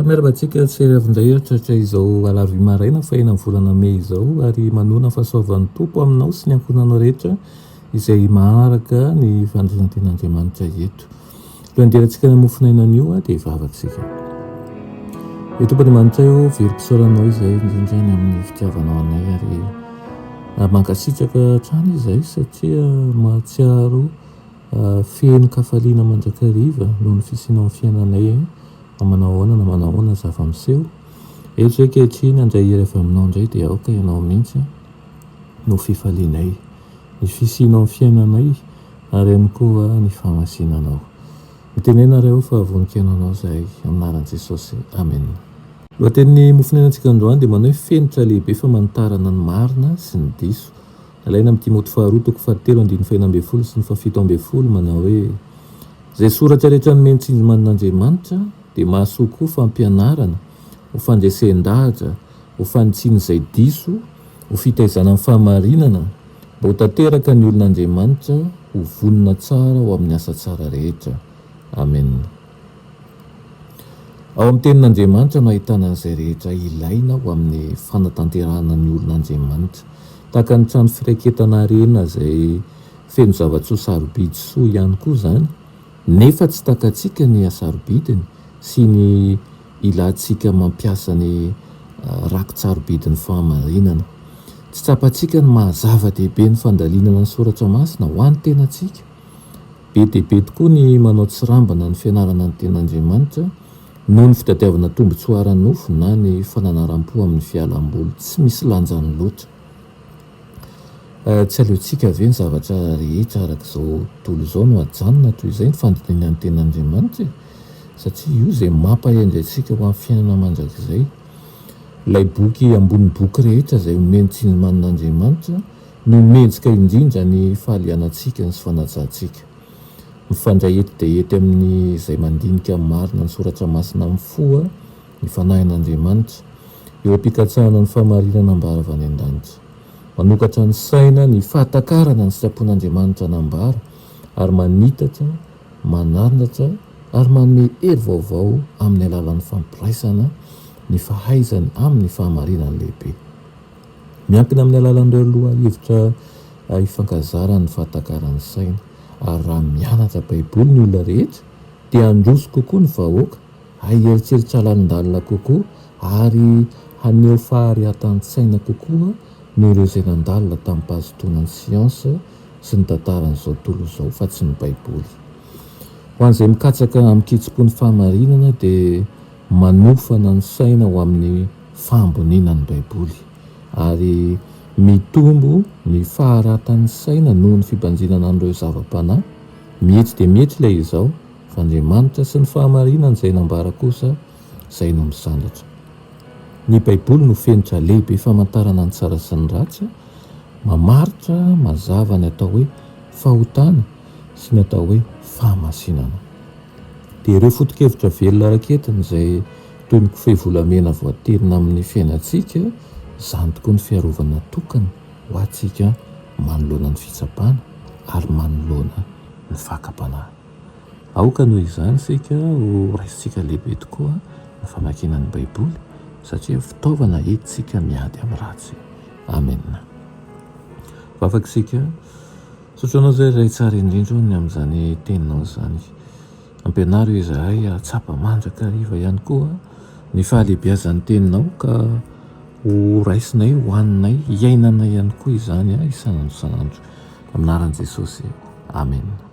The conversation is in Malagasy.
Miarabantsika tseravindray tratra izao alavy maraina faina volana May izao ary manona fahasoavan'ny Tompo aminao sy ny ankonanao rehetra izay maharaka ny fanantenan'Andriamanitra eto. Lohanderantsika namofinainan'io dia vavaksika. Io Tompon'Andriamanitra io verim-pisaoranao izay indrindra ny amin'ny fitiavanao anay ary mankasitraka trano izay satria mahatsiaro feno kafaliana mandrakariva noho ny fisianao amin'ny fiainanay manao ahoana zava-miseho eto zay kehitriny andray hery avy aminao indray dia aoka ianao mihitsy no fifalianay ny fisianao amin'ny fiainanay ary ihany koa ny famasinanao. Mitenena reo fa voninkainanao zahay aminaran'i Jesosy. Amen. Lohatenin'ny mofinainantsika androany dia manao hoe fenitra lehibe famantarana ny marina sy ny diso. Alaina amin'ny Timoty faharoa toko fahatelo andiny faha 11 sy ny faha 17 manao hoe izay soratra rehetra nomeny tsinjoman'Andriamanitra dia mahasoa koa fampianarana, ho fandresen-dahatra, ho fanitsiny izay diso, ho fitaizana amin'ny fahamarinana, mba ho tanteraka ny olon'Andriamanitra ho vonona tsara ho amin'ny asa tsara rehetra. Amen. Ao amin'ny tenin'Andriamanitra no ahitana an'izay rehetra ilaina ho amin'ny fanatanterahana ny olon'Andriamanitra, tahaka ny trano firaiketana rena izay feno zava-tsoa sarobidy soa ihany koa izany, nefa tsy takatsika ny asarobidiny sy ny ilantsika mampiasa ny rakotsarobidy ny fahamarinana. Tsy tsapantsika ny mahazava-dehibe ny fandalinana ny soratra masina ho an'ny tenantsika. Be dia be tokoa ny manao tsirambana ny fianarana ny tenan'Andriamanitra noho ny fitadiavana tombotsoa ara-nofo na ny fananaram-po amin'ny fialam-boly tsy misy lanjany loatra. Tsy aleontsika ve ny zavatra rehetra araka izao tontolo izao no hajanona toy izay ny fandiniana ny tenan'Andriamanitra satria io izay mampahendry-antsika ho amin'ny fiainana mandrakizay. Ilay boky ambony boky rehetra izay omeny tsinjoman'Andriamanitra no mendrika indrindra ny fahalianantsika sy fanajantsika. Mifandray ety dia ety amin'ny izay mandinika marina ny soratra masina amin'ny fo ny fanahin'Andriamanitra eo am-pikatsahana ny fahamarinana ambara avy any an-danitra. Manokatra ny saina ny fahatakarana ny sitrapon'Andriamanitra nambara ary manitatra, manaratra ary manome hery vaovao amin'ny alalan'ny fampiraisana ny fahaizany amin'ny fahamarinany lehibe. Miankina amin'ny alalan'ireo loha hevitra ifankazarany ny fahatakaran'ny saina ary raha mianatra baiboly ny olona rehetra dia handroso kokoa ny vahoaka, haeritreritra lalandalina kokoa ary haneho fahariatan'ny saina kokoa noho ireo izay nandalina tamin'ny mpahazotoana ny siansa sy ny tantaran'izao tontolo izao fa tsy ny baiboly. Ho an'izay mikatsaka amin'ny kitsim-pon'ny fahamarinana dia manofana ny saina ho amin'ny fahamboniana ny baiboly ary mitombo ny faharatan'ny saina noho ny fibanjinana an'ireo zava-panahy. Mihetsy dia mihetsy ilay izao fa Andriamanitra sy ny fahamarinana izay nambara kosa izay no misandratra. Ny baiboly no fenitra lehibe famantarana ny tsara sy ny ratsy, mamaritra mazava ny atao hoe fahotana sy ny atao hoe fahamasinana. Dia ireo foto-kevitra velona raketiny izay toy ny kofehy volamena voaterina amin'ny fiainantsika, izany tokoa ny fiarovana tokana ho antsika manoloana ny fitsapana ary manoloana ny fakapanahy. Aoka noho izany isika ho raisitsika lehibe tokoa ny famakiana ny baiboly satria fitaovana entintsika miady amin'ny ratsy. Amen. Vavakisika sotranao izay ray tsara indrindra ny amin'izany teninao izany. Ampianaro izahay atsapa mandrakariva ihany koa ny fahalehibeazan'ny teninao ka ho raisinay, hohaninay, iainanay ihany koa izany isanandro isanandro. Aminaran'i Jesosy. Amen.